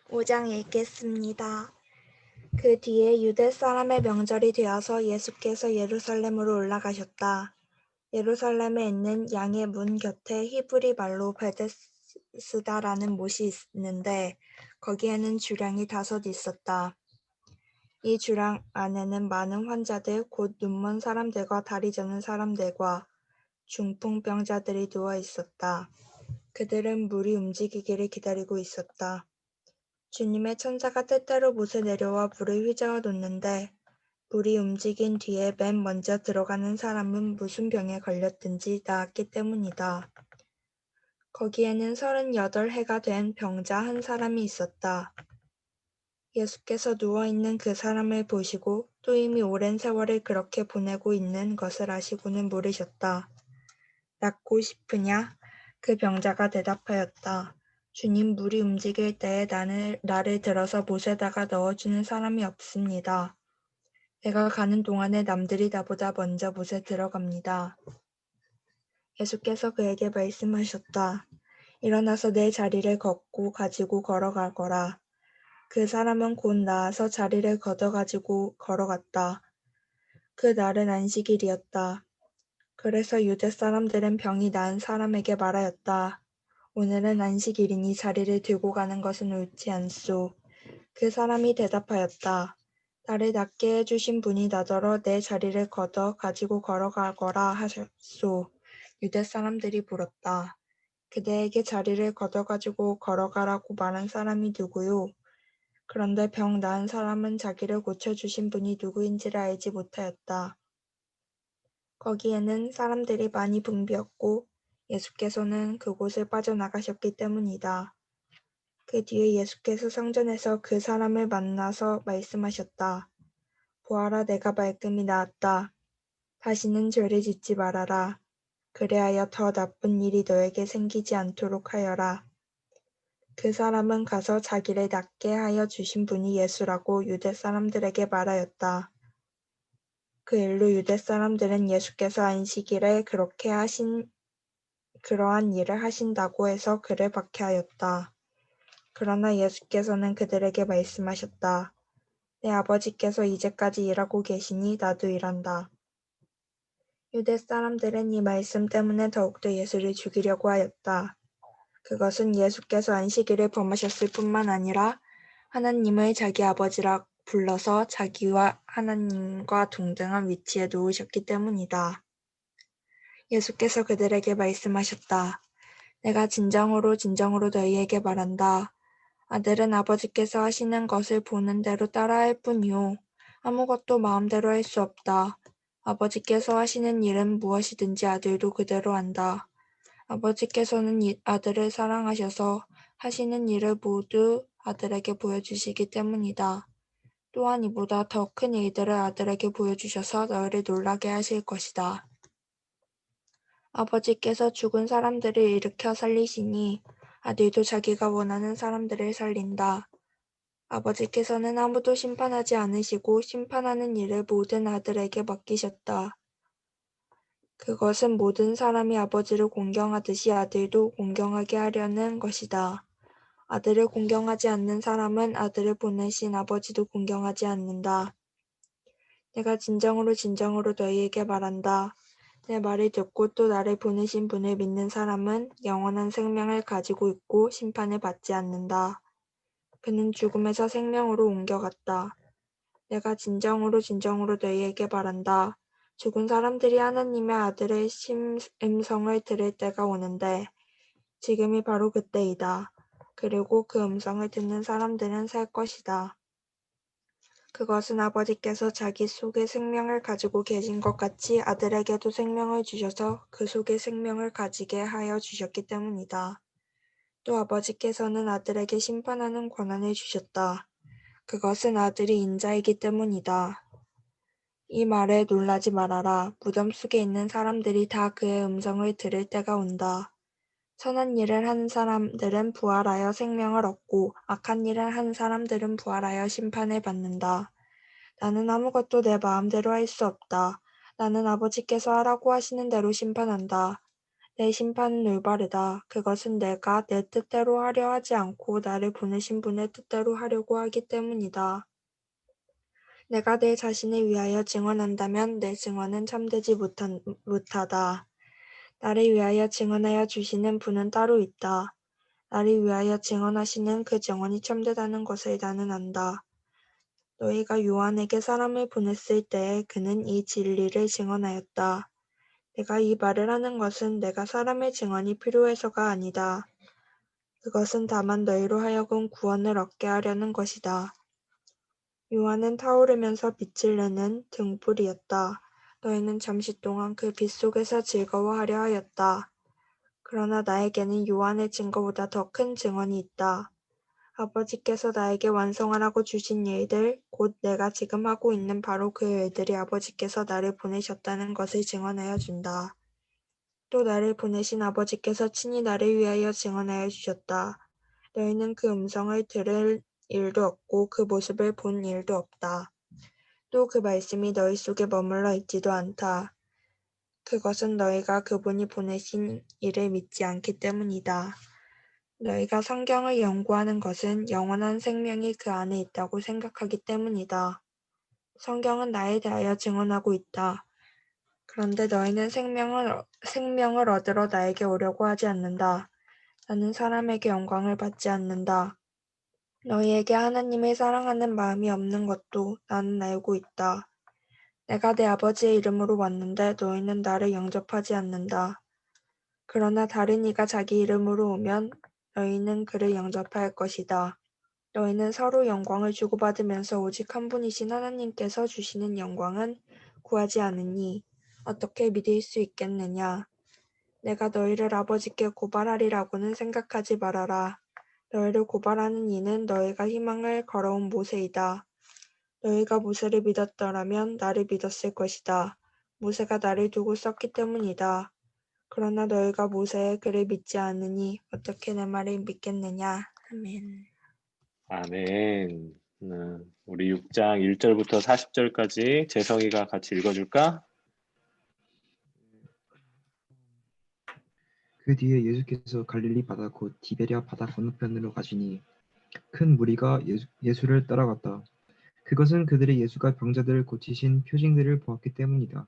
5장 읽겠습니다. 그 뒤에 유대 사람의 명절이 되어서 예수께서 예루살렘으로 올라가셨다. 예루살렘에 있는 양의 문 곁에 히브리 말로 베데스다라는 못이 있는데 거기에는 주량이 5 있었다. 이 주량 안에는 많은 환자들 곧 눈먼 사람들과 다리 저는 사람들과 중풍병자들이 누워 있었다. 그들은 물이 움직이기를 기다리고 있었다. 주님의 천사가 때때로 못에 내려와 물을 휘저어 놓는데 물이 움직인 뒤에 맨 먼저 들어가는 사람은 무슨 병에 걸렸든지 나았기 때문이다. 거기에는 38해가 된 병자 한 사람이 있었다. 예수께서 누워있는 그 사람을 보시고 또 이미 오랜 세월을 그렇게 보내고 있는 것을 아시고는 물으셨다. 낫고 싶으냐? 그 병자가 대답하였다. 주님, 물이 움직일 때에 나를 들어서 못에다가 넣어주는 사람이 없습니다. 내가 가는 동안에 남들이 나보다 먼저 못에 들어갑니다. 예수께서 그에게 말씀하셨다. 일어나서 내 자리를 걷고 가지고 걸어가거라. 그 사람은 곧 나아서 자리를 걷어가지고 걸어갔다. 그 날은 안식일이었다. 그래서 유대 사람들은 병이 나은 사람에게 말하였다. 오늘은 안식일이니 자리를 들고 가는 것은 옳지 않소. 그 사람이 대답하였다. 나를 낫게 해주신 분이 나더러 내 자리를 걷어 가지고 걸어가거라 하셨소. 유대 사람들이 물었다. 그대에게 자리를 걷어 가지고 걸어가라고 말한 사람이 누구요? 그런데 병 나은 사람은 자기를 고쳐주신 분이 누구인지를 알지 못하였다. 거기에는 사람들이 많이 붐비었고 예수께서는 그곳을 빠져나가셨기 때문이다. 그 뒤에 예수께서 성전에서 그 사람을 만나서 말씀하셨다. 보아라, 내가 말끔히 나았다. 다시는 죄를 짓지 말아라. 그리하여 더 나쁜 일이 너에게 생기지 않도록 하여라. 그 사람은 가서 자기를 낫게 하여 주신 분이 예수라고 유대 사람들에게 말하였다. 그 일로 유대 사람들은 예수께서 안식일에 그러한 일을 하신다고 해서 그를 박해하였다. 그러나 예수께서는 그들에게 말씀하셨다. 내 아버지께서 이제까지 일하고 계시니 나도 일한다. 유대 사람들은 이 말씀 때문에 더욱더 예수를 죽이려고 하였다. 그것은 예수께서 안식일을 범하셨을 뿐만 아니라 하나님을 자기 아버지라 불러서 자기와 하나님과 동등한 위치에 놓으셨기 때문이다. 예수께서 그들에게 말씀하셨다. 내가 진정으로 진정으로 너희에게 말한다. 아들은 아버지께서 하시는 것을 보는 대로 따라할 뿐이요. 아무것도 마음대로 할 수 없다. 아버지께서 하시는 일은 무엇이든지 아들도 그대로 한다. 아버지께서는 아들을 사랑하셔서 하시는 일을 모두 아들에게 보여주시기 때문이다. 또한 이보다 더 큰 일들을 아들에게 보여주셔서 너희를 놀라게 하실 것이다. 아버지께서 죽은 사람들을 일으켜 살리시니 아들도 자기가 원하는 사람들을 살린다. 아버지께서는 아무도 심판하지 않으시고 심판하는 일을 모든 아들에게 맡기셨다. 그것은 모든 사람이 아버지를 공경하듯이 아들도 공경하게 하려는 것이다. 아들을 공경하지 않는 사람은 아들을 보내신 아버지도 공경하지 않는다. 내가 진정으로 진정으로 너희에게 말한다. 내 말을 듣고 또 나를 보내신 분을 믿는 사람은 영원한 생명을 가지고 있고 심판을 받지 않는다. 그는 죽음에서 생명으로 옮겨갔다. 내가 진정으로 진정으로 너희에게 말한다. 죽은 사람들이 하나님의 아들의 음성을 들을 때가 오는데 지금이 바로 그때이다. 그리고 그 음성을 듣는 사람들은 살 것이다. 그것은 아버지께서 자기 속에 생명을 가지고 계신 것 같이 아들에게도 생명을 주셔서 그 속에 생명을 가지게 하여 주셨기 때문이다. 또 아버지께서는 아들에게 심판하는 권한을 주셨다. 그것은 아들이 인자이기 때문이다. 이 말에 놀라지 말아라. 무덤 속에 있는 사람들이 다 그의 음성을 들을 때가 온다. 선한 일을 하는 사람들은 부활하여 생명을 얻고 악한 일을 하는 사람들은 부활하여 심판을 받는다. 나는 아무것도 내 마음대로 할 수 없다. 나는 아버지께서 하라고 하시는 대로 심판한다. 내 심판은 올바르다. 그것은 내가 내 뜻대로 하려 하지 않고 나를 보내신 분의 뜻대로 하려고 하기 때문이다. 내가 내 자신을 위하여 증언한다면 내 증언은 참되지 못하다. 나를 위하여 증언하여 주시는 분은 따로 있다. 나를 위하여 증언하시는 그 증언이 참되다는 것을 나는 안다. 너희가 요한에게 사람을 보냈을 때에 그는 이 진리를 증언하였다. 내가 이 말을 하는 것은 내가 사람의 증언이 필요해서가 아니다. 그것은 다만 너희로 하여금 구원을 얻게 하려는 것이다. 요한은 타오르면서 빛을 내는 등불이었다. 너희는 잠시 동안 그 빛 속에서 즐거워하려 하였다. 그러나 나에게는 요한의 증거보다 더 큰 증언이 있다. 아버지께서 나에게 완성하라고 주신 일들, 곧 내가 지금 하고 있는 바로 그 일들이 아버지께서 나를 보내셨다는 것을 증언하여 준다. 또 나를 보내신 아버지께서 친히 나를 위하여 증언하여 주셨다. 너희는 그 음성을 들을 일도 없고 그 모습을 본 일도 없다. 또 그 말씀이 너희 속에 머물러 있지도 않다. 그것은 너희가 그분이 보내신 이를 믿지 않기 때문이다. 너희가 성경을 연구하는 것은 영원한 생명이 그 안에 있다고 생각하기 때문이다. 성경은 나에 대하여 증언하고 있다. 그런데 너희는 생명을 얻으러 나에게 오려고 하지 않는다. 나는 사람에게 영광을 받지 않는다. 너희에게 하나님을 사랑하는 마음이 없는 것도 나는 알고 있다. 내가 내 아버지의 이름으로 왔는데 너희는 나를 영접하지 않는다. 그러나 다른 이가 자기 이름으로 오면 너희는 그를 영접할 것이다. 너희는 서로 영광을 주고받으면서 오직 한 분이신 하나님께서 주시는 영광은 구하지 않으니 어떻게 믿을 수 있겠느냐. 내가 너희를 아버지께 고발하리라고는 생각하지 말아라. 너희를 고발하는 이는 너희가 희망을 걸어온 모세이다. 너희가 모세를 믿었더라면 나를 믿었을 것이다. 모세가 나를 두고 썼기 때문이다. 그러나 너희가 모세의 글을 믿지 않으니 어떻게 내 말을 믿겠느냐. 아멘. 아멘. 우리 6장 1절부터 40절까지 재성이가 같이 읽어줄까? 그 뒤에 예수께서 갈릴리 바다 곧 디베랴 바다 건너편으로 가시니 큰 무리가 예수를 따라갔다. 그것은 그들이 예수가 병자들을 고치신 표징들을 보았기 때문이다.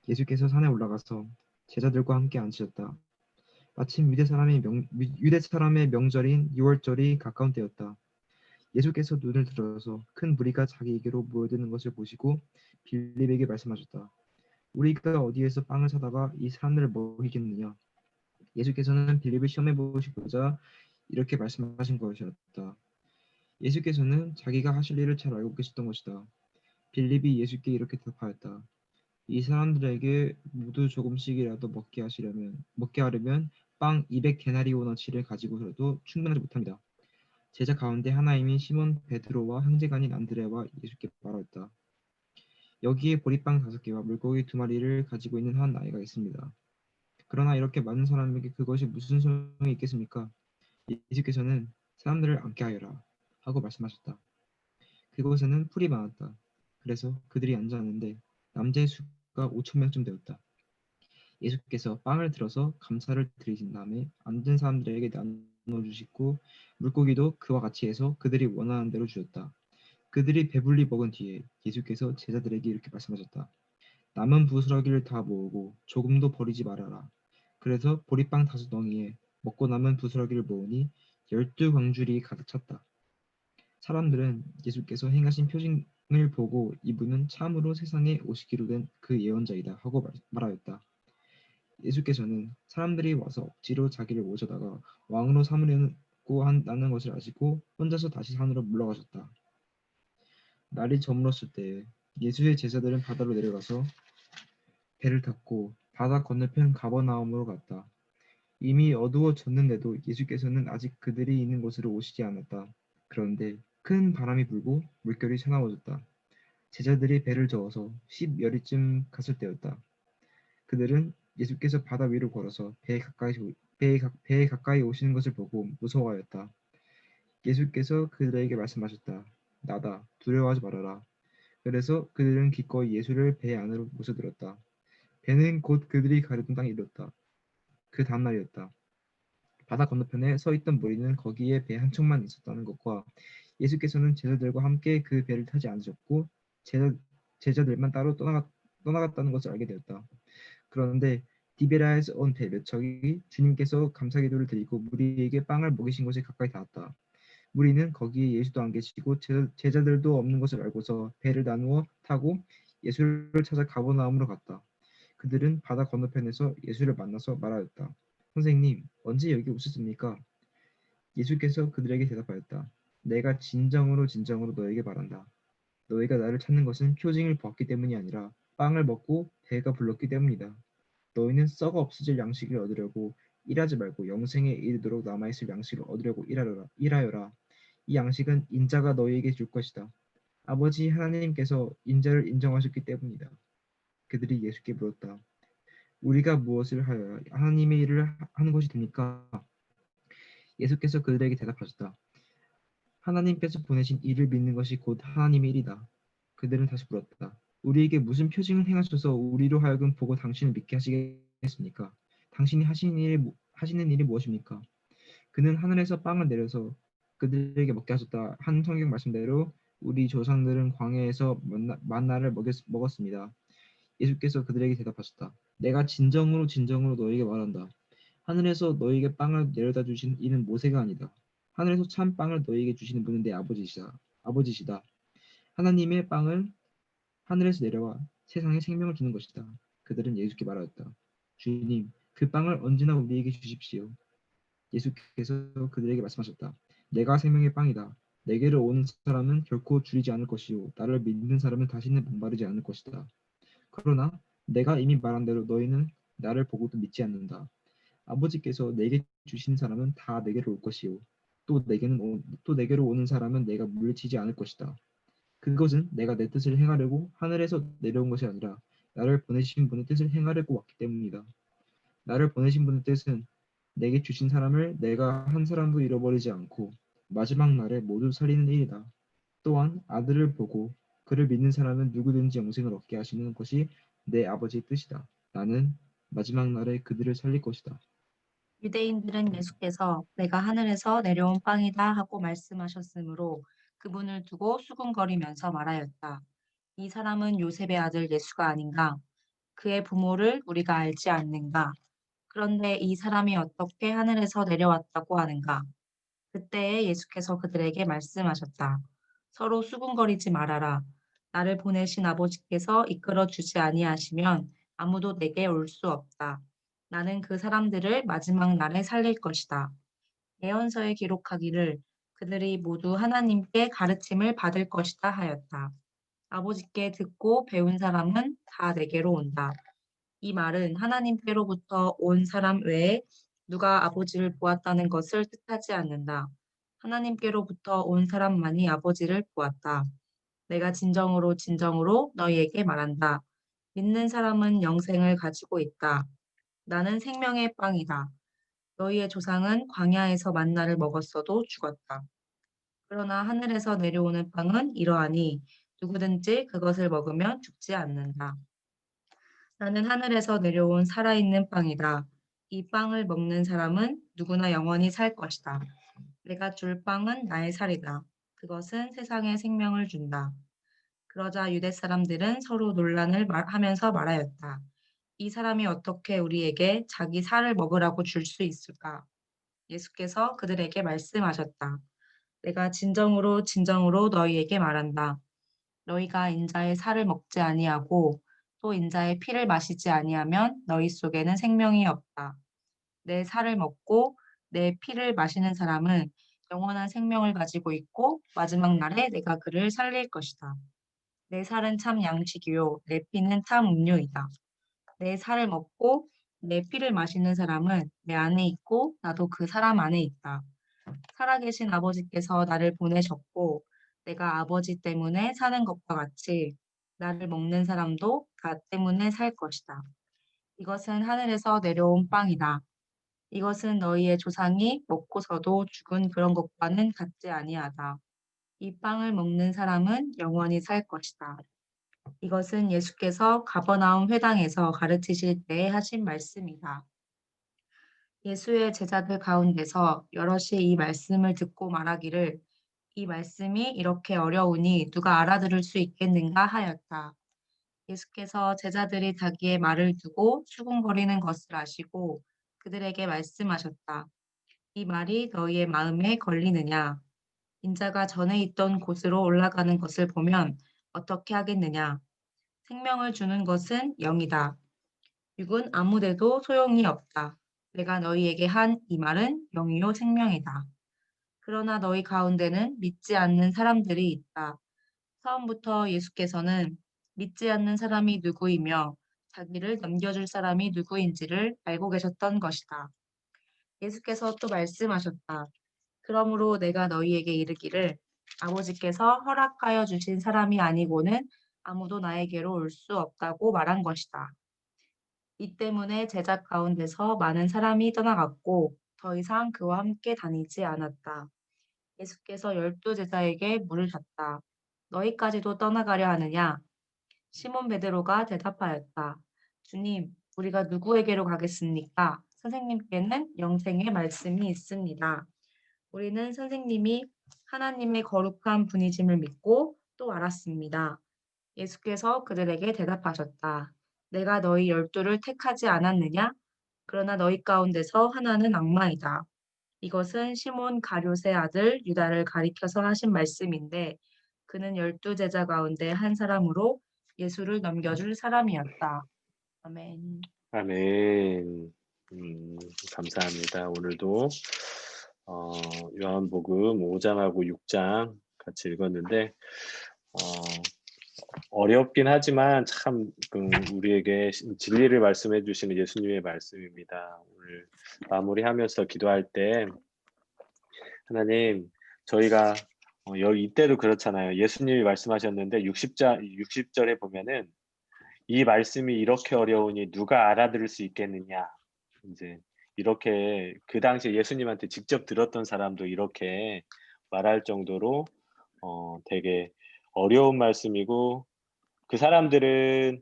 예수께서 산에 올라가서 제자들과 함께 앉으셨다. 마침 유대 사람의 명절인 유월절이 가까운 때였다. 예수께서 눈을 들어서 큰 무리가 자기에게로 모여드는 것을 보시고 빌립에게 말씀하셨다. 우리가 어디에서 빵을 사다가 이 사람들을 먹이겠느냐? 예수께서는 빌립을 시험해 보시고자 이렇게 말씀하신 것이었다. 예수께서는 자기가 하실 일을 잘 알고 계셨던 것이다. 빌립이 예수께 이렇게 대답하였다. 이 사람들에게 모두 조금씩이라도 먹게 하려면 빵 200데나리오너치를 가지고서도 충분하지 못합니다. 제자 가운데 하나임인 시몬 베드로와 형제간인 안드레와 예수께 말하였다. 여기에 보리빵 5개와 물고기 2마리를 가지고 있는 한 아이가 있습니다. 그러나 이렇게 많은 사람에게 그것이 무슨 소용이 있겠습니까? 예수께서는 사람들을 앉게 하여라 하고 말씀하셨다. 그곳에는 풀이 많았다. 그래서 그들이 앉았는데 남자의 수가 5,000명쯤 되었다. 예수께서 빵을 들어서 감사를 드리신 다음에 앉은 사람들에게 나눠주시고 물고기도 그와 같이 해서 그들이 원하는 대로 주셨다. 그들이 배불리 먹은 뒤에 예수께서 제자들에게 이렇게 말씀하셨다. 남은 부스러기를 다 모으고 조금도 버리지 말아라. 그래서 보리빵 5덩이에 먹고 남은 부스러기를 모으니 12광줄이 가득 찼다. 사람들은 예수께서 행하신 표징을 보고 이분은 참으로 세상에 오시기로 된 그 예언자이다 하고 말하였다. 예수께서는 사람들이 와서 억지로 자기를 모셔다가 왕으로 삼으려고 한다는 것을 아시고 혼자서 다시 산으로 물러가셨다. 날이 저물었을 때에 예수의 제자들은 바다로 내려가서 배를 탔고 바다 건너편 가버나움으로 갔다. 이미 어두워졌는데도 예수께서는 아직 그들이 있는 곳으로 오시지 않았다. 그런데 큰 바람이 불고 물결이 사나워졌다. 제자들이 배를 저어서 10여리쯤 갔을 때였다. 그들은 예수께서 바다 위로 걸어서 배에 가까이 오시는 것을 보고 무서워하였다. 예수께서 그들에게 말씀하셨다. 나다. 두려워하지 말아라. 그래서 그들은 기꺼이 예수를 배 안으로 모셔들었다. 배는 곧 그들이 가려던 땅에 이뤘다. 그 다음 날이었다. 바다 건너편에 서 있던 무리는 거기에 배 한 척만 있었다는 것과 예수께서는 제자들과 함께 그 배를 타지 않으셨고 제자들만 따로 떠나갔다는 것을 알게 되었다. 그런데 디베라에서 온 배 몇 척이 주님께서 감사기도를 드리고 무리에게 빵을 먹이신 곳에 가까이 닿았다. 무리는 거기에 예수도 안 계시고 제자들도 없는 것을 알고서 배를 나누어 타고 예수를 찾아 가버나움으로 갔다. 그들은 바다 건너편에서 예수를 만나서 말하였다. 선생님, 언제 여기 오셨습니까? 예수께서 그들에게 대답하였다. 내가 진정으로 진정으로 너에게 말한다. 너희가 나를 찾는 것은 표징을 보았기 때문이 아니라 빵을 먹고 배가 불렀기 때문이다. 너희는 썩어 없어질 양식을 얻으려고 일하지 말고 영생에 이르도록 남아있을 양식을 얻으려고 일하여라. 이 양식은 인자가 너희에게 줄 것이다. 아버지 하나님께서 인자를 인정하셨기 때문이다. 그들이 예수께 물었다. 우리가 무엇을 하여야 하나님의 일을 하는 것이 됩니까? 예수께서 그들에게 대답하셨다. 하나님께서 보내신 이를 믿는 것이 곧 하나님의 일이다. 그들은 다시 물었다. 우리에게 무슨 표징을 행하셔서 우리로 하여금 보고 당신을 믿게 하시겠습니까? 당신이 하시는 일이 무엇입니까? 그는 하늘에서 빵을 내려서 그들에게 먹게 하셨다. 한 성경 말씀대로 우리 조상들은 광야에서 만나를 먹었습니다. 예수께서 그들에게 대답하셨다. 내가 진정으로 진정으로 너에게 말한다. 하늘에서 너에게 빵을 내려다 주신 이는 모세가 아니다. 하늘에서 참 빵을 너에게 주시는 분은 내 아버지시다. 하나님의 빵을 하늘에서 내려와 세상에 생명을 주는 것이다. 그들은 예수께 말하였다. 주님, 그 빵을 언제나 우리에게 주십시오. 예수께서 그들에게 말씀하셨다. 내가 생명의 빵이다. 내게로 오는 사람은 결코 줄이지 않을 것이요 나를 믿는 사람은 다시는 목마르지 않을 것이다. 그러나 내가 이미 말한 대로 너희는 나를 보고도 믿지 않는다. 아버지께서 내게 주신 사람은 다 내게로 올 것이요 또 내게로 오는 사람은 내가 물리치지 않을 것이다. 그것은 내가 내 뜻을 행하려고 하늘에서 내려온 것이 아니라 나를 보내신 분의 뜻을 행하려고 왔기 때문이다. 나를 보내신 분의 뜻은 내게 주신 사람을 내가 한 사람도 잃어버리지 않고 마지막 날에 모두 살리는 일이다. 또한 아들을 보고 그를 믿는 사람은 누구든지 영생을 얻게 하시는 것이 내 아버지의 뜻이다. 나는 마지막 날에 그들을 살릴 것이다. 유대인들은 예수께서 내가 하늘에서 내려온 빵이다 하고 말씀하셨으므로 그분을 두고 수군거리면서 말하였다. 이 사람은 요셉의 아들 예수가 아닌가? 그의 부모를 우리가 알지 않는가? 그런데 이 사람이 어떻게 하늘에서 내려왔다고 하는가? 그때에 예수께서 그들에게 말씀하셨다. 서로 수군거리지 말아라. 나를 보내신 아버지께서 이끌어 주지 아니하시면 아무도 내게 올 수 없다. 나는 그 사람들을 마지막 날에 살릴 것이다. 예언서에 기록하기를 그들이 모두 하나님께 가르침을 받을 것이다 하였다. 아버지께 듣고 배운 사람은 다 내게로 온다. 이 말은 하나님께로부터 온 사람 외에 누가 아버지를 보았다는 것을 뜻하지 않는다. 하나님께로부터 온 사람만이 아버지를 보았다. 내가 진정으로 진정으로 너희에게 말한다. 믿는 사람은 영생을 가지고 있다. 나는 생명의 빵이다. 너희의 조상은 광야에서 만나를 먹었어도 죽었다. 그러나 하늘에서 내려오는 빵은 이러하니 누구든지 그것을 먹으면 죽지 않는다. 나는 하늘에서 내려온 살아있는 빵이다. 이 빵을 먹는 사람은 누구나 영원히 살 것이다. 내가 줄 빵은 나의 살이다. 그것은 세상에 생명을 준다. 그러자 유대 사람들은 서로 논란을 하면서 말하였다. 이 사람이 어떻게 우리에게 자기 살을 먹으라고 줄 수 있을까? 예수께서 그들에게 말씀하셨다. 내가 진정으로 진정으로 너희에게 말한다. 너희가 인자의 살을 먹지 아니하고 또 인자의 피를 마시지 아니하면 너희 속에는 생명이 없다. 내 살을 먹고 내 피를 마시는 사람은 영원한 생명을 가지고 있고 마지막 날에 내가 그를 살릴 것이다. 내 살은 참 양식이요 내 피는 참 음료이다. 내 살을 먹고 내 피를 마시는 사람은 내 안에 있고 나도 그 사람 안에 있다. 살아계신 아버지께서 나를 보내셨고 내가 아버지 때문에 사는 것과 같이 나를 먹는 사람도 나 때문에 살 것이다. 이것은 하늘에서 내려온 빵이다. 이것은 너희의 조상이 먹고서도 죽은 그런 것과는 같지 아니하다. 이 빵을 먹는 사람은 영원히 살 것이다. 이것은 예수께서 가버나움 회당에서 가르치실 때에 하신 말씀이다. 예수의 제자들 가운데서 여럿이 이 말씀을 듣고 말하기를 이 말씀이 이렇게 어려우니 누가 알아들을 수 있겠는가 하였다. 예수께서 제자들이 자기의 말을 두고 수군거리는 것을 아시고 그들에게 말씀하셨다. 이 말이 너희의 마음에 걸리느냐? 인자가 전에 있던 곳으로 올라가는 것을 보면 어떻게 하겠느냐? 생명을 주는 것은 영이다. 육은 아무데도 소용이 없다. 내가 너희에게 한 이 말은 영이요 생명이다. 그러나 너희 가운데는 믿지 않는 사람들이 있다. 처음부터 예수께서는 믿지 않는 사람이 누구이며 자기를 넘겨줄 사람이 누구인지를 알고 계셨던 것이다. 예수께서 또 말씀하셨다. 그러므로 내가 너희에게 이르기를 아버지께서 허락하여 주신 사람이 아니고는 아무도 나에게로 올 수 없다고 말한 것이다. 이 때문에 제자 가운데서 많은 사람이 떠나갔고 더 이상 그와 함께 다니지 않았다. 예수께서 12제자에게 물을 줬다. 너희까지도 떠나가려 하느냐? 시몬 베드로가 대답하였다. 주님, 우리가 누구에게로 가겠습니까? 선생님께는 영생의 말씀이 있습니다. 우리는 선생님이 하나님의 거룩한 분이심을 믿고 또 알았습니다. 예수께서 그들에게 대답하셨다. 내가 너희 12를 택하지 않았느냐? 그러나 너희 가운데서 하나는 악마이다. 이것은 시몬 가룟의 아들 유다를 가리켜서 하신 말씀인데 그는 12제자 가운데 한 사람으로 예수를 넘겨줄 사람이었다. 아멘. 아멘. 감사합니다. 오늘도 요한복음 5장하고 6장 같이 읽었는데 어렵긴 하지만 참 우리에게 진리를 말씀해 주시는 예수님의 말씀입니다. 오늘 마무리하면서 기도할 때 하나님 저희가 여기 이때도 그렇잖아요. 예수님이 말씀하셨는데 60절에 보면은 이 말씀이 이렇게 어려우니 누가 알아들을 수 있겠느냐. 이제 이렇게 그 당시에 예수님한테 직접 들었던 사람도 이렇게 말할 정도로 되게 어려운 말씀이고 그 사람들은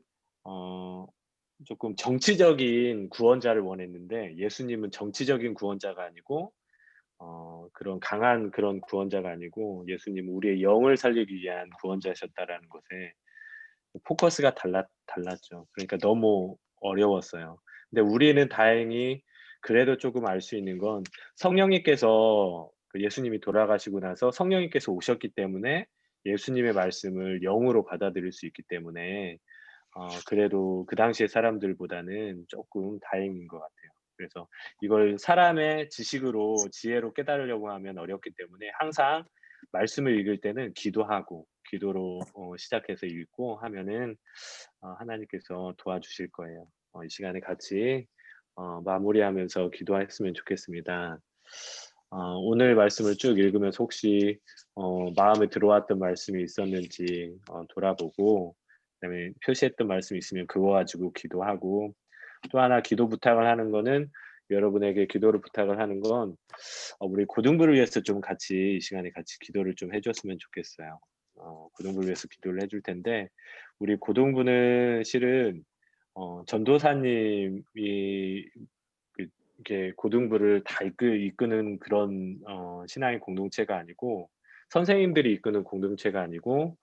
조금 정치적인 구원자를 원했는데 예수님은 정치적인 구원자가 아니고 그런 강한 그런 구원자가 아니고 예수님은 우리의 영을 살리기 위한 구원자셨다라는 것에 포커스가 달랐죠. 그러니까 너무 어려웠어요. 근데 우리는 다행히 그래도 조금 알 수 있는 건 성령님께서 그 예수님이 돌아가시고 나서 성령님께서 오셨기 때문에 예수님의 말씀을 영으로 받아들일 수 있기 때문에 그래도 그 당시의 사람들보다는 조금 다행인 것 같아요. 그래서 이걸 사람의 지식으로 지혜로 깨달으려고 하면 어렵기 때문에 항상 말씀을 읽을 때는 기도하고 기도로 시작해서 읽고 하면은 하나님께서 도와주실 거예요. 이 시간에 같이 마무리하면서 기도했으면 좋겠습니다. 오늘 말씀을 쭉 읽으면서 혹시 마음에 들어왔던 말씀이 있었는지 돌아보고 그다음에 표시했던 말씀이 있으면 그거 가지고 기도하고 또 하나 기도 부탁을 하는 거는 여러분에게 기도를 부탁을 하는 건 우리 고등부를 위해서 좀 같이 이 시간에 같이 기도를 좀 해줬으면 좋겠어요. 고등부를 위해서 기도를 해줄 텐데 우리 고등부는 실은 전도사님이 이렇게 고등부를 다 이끄는 그런 신앙의 공동체가 아니고 선생님들이 이끄는 공동체가 아니고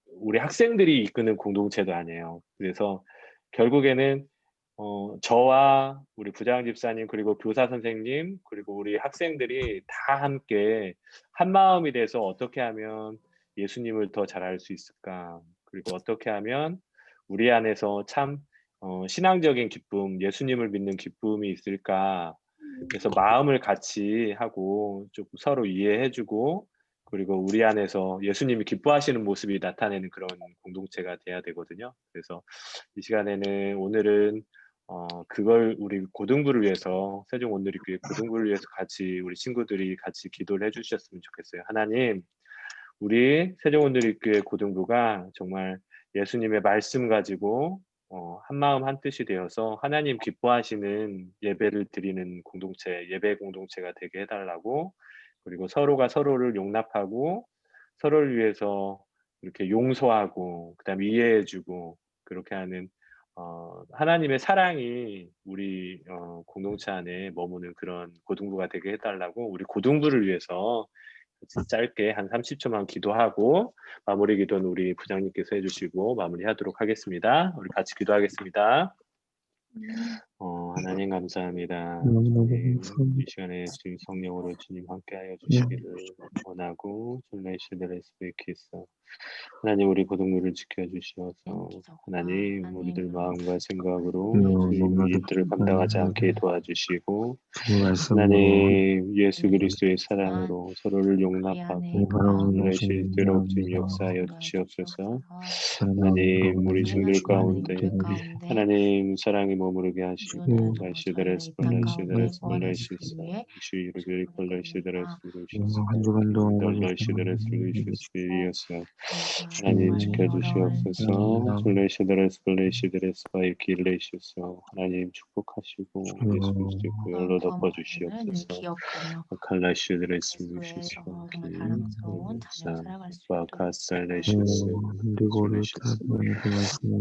우리 학생들이 이끄는 공동체도 아니에요. 그래서 결국에는 저와 우리 부장 집사님 그리고 교사 선생님 그리고 우리 학생들이 다 함께 한 마음이 돼서 어떻게 하면 예수님을 더 잘 알 수 있을까? 그리고 어떻게 하면 우리 안에서 참 신앙적인 기쁨, 예수님을 믿는 기쁨이 있을까? 그래서 마음을 같이 하고 좀 서로 이해해주고 그리고 우리 안에서 예수님이 기뻐하시는 모습이 나타내는 그런 공동체가 돼야 되거든요. 그래서 이 시간에는 오늘은 그걸 우리 고등부를 위해서 세종 온누리교회 고등부를 위해서 같이 우리 친구들이 같이 기도를 해주셨으면 좋겠어요. 하나님, 우리 세종 온누리교회 고등부가 정말 예수님의 말씀 가지고 한마음 한뜻이 되어서 하나님 기뻐하시는 예배를 드리는 공동체, 예배 공동체가 되게 해달라고 그리고 서로가 서로를 용납하고 서로를 위해서 이렇게 용서하고 그다음에 이해해주고 그렇게 하는 하나님의 사랑이 우리 공동체 안에 머무는 그런 고등부가 되게 해달라고 우리 고등부를 위해서 짧게 한 30초만 기도하고 마무리 기도는 우리 부장님께서 해주시고 마무리하도록 하겠습니다. 우리 같이 기도하겠습니다. 하나님 감사합니다. 주님, 이 시간에 주님 성령으로 주님 함께하여 주시기를 원하고 전례시대를 스베이키서 하나님 우리 고등부를 지켜주시어서 하나님 우리들 마음과 생각으로 주님 이 일들을 감당하지 않게 도와주시고 하나님 예수 그리스도의 사랑으로 서로를 용납하고 전례시대로 주님 역사하여 주시옵소서. 하나님 우리 중들 가운데 하나님 사랑이 머무르게 하시고 라시드레스 벌레시드레스 벌레시스 시르그리 벌레시드레스 한 주간 동안 벌레시드레스 루시스피리어스 하나님 지켜주시옵소서. 솔레시드레스 벌레시드레스 바이킬레시스 하나님 축복하시고 예수 그리스도의 보혈로 덮어주시옵소서. 칼라시드레스 루시스 바카살레시스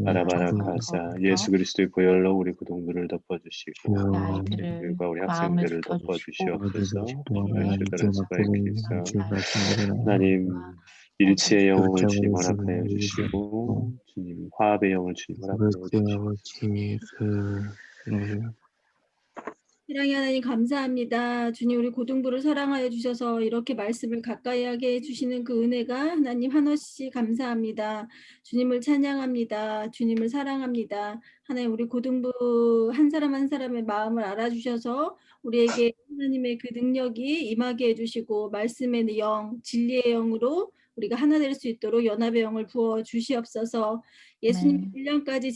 바라바라카사 예수 그리스도의 보혈로 우리 고동들을 덮어주시고 우리과 우리 학생들을 덮어주시옵소서. 하나님 일치의 영을 주님 허락하여 주시고 주님 화합의 영을 주님 허락하여 주시고 사랑의 하나님 감사합니다. 주님 우리 고등부를 사랑하여 주셔서 이렇게 말씀을 가까이 하게 해주시는 그 은혜가 하나님 한없이 감사합니다. 주님을 찬양합니다. 주님을 사랑합니다. 하나님 우리 고등부 한 사람 한 사람의 마음을 알아주셔서 우리에게 하나님의 그 능력이 임하게 해주시고 말씀의 영, 진리의 영으로 우리가 하나 될 수 있도록 연합의 영을 부어 주시옵소서. 예수님 분량까지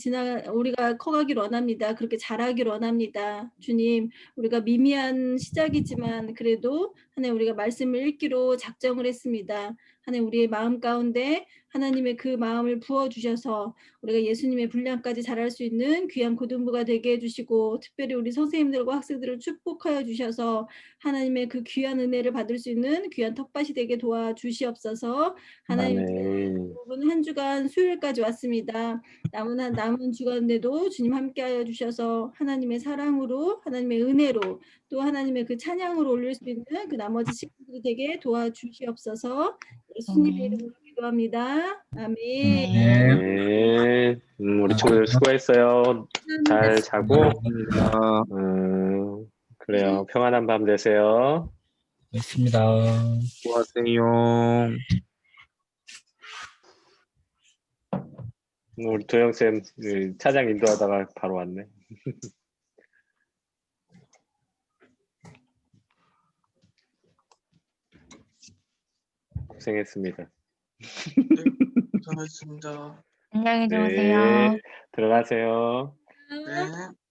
우리가 커가길 원합니다. 그렇게 자라길 원합니다. 주님 우리가 미미한 시작이지만 그래도 하나님 우리가 말씀을 읽기로 작정을 했습니다. 하나님 우리의 마음 가운데 하나님의 그 마음을 부어주셔서 우리가 예수님의 분량까지 자랄 수 있는 귀한 고등부가 되게 해주시고 특별히 우리 선생님들과 학생들을 축복하여 주셔서 하나님의 그 귀한 은혜를 받을 수 있는 귀한 텃밭이 되게 도와주시옵소서. 하나님 여러분 한 주간 수요일까지 왔습니다. 남은 주간인데도 주님 함께하여 주셔서 하나님의 사랑으로 하나님의 은혜로 또 하나님의 그 찬양으로 올릴 수 있는 그 나머지 시간들이 되게 도와주시옵소서. 예수님의 이름으로 기도합니다. 아멘. 네. 우리 친구들 수고했어요. 잘 자고 그래요. 평안한 밤 되세요. 고맙습니다. 수고하세요. 우리 도영쌤 차장 인도하다가 바로 왔네. 고생했습니다. 고생하셨습니다. 안녕히 주무세요. 네, 들어가세요. 네.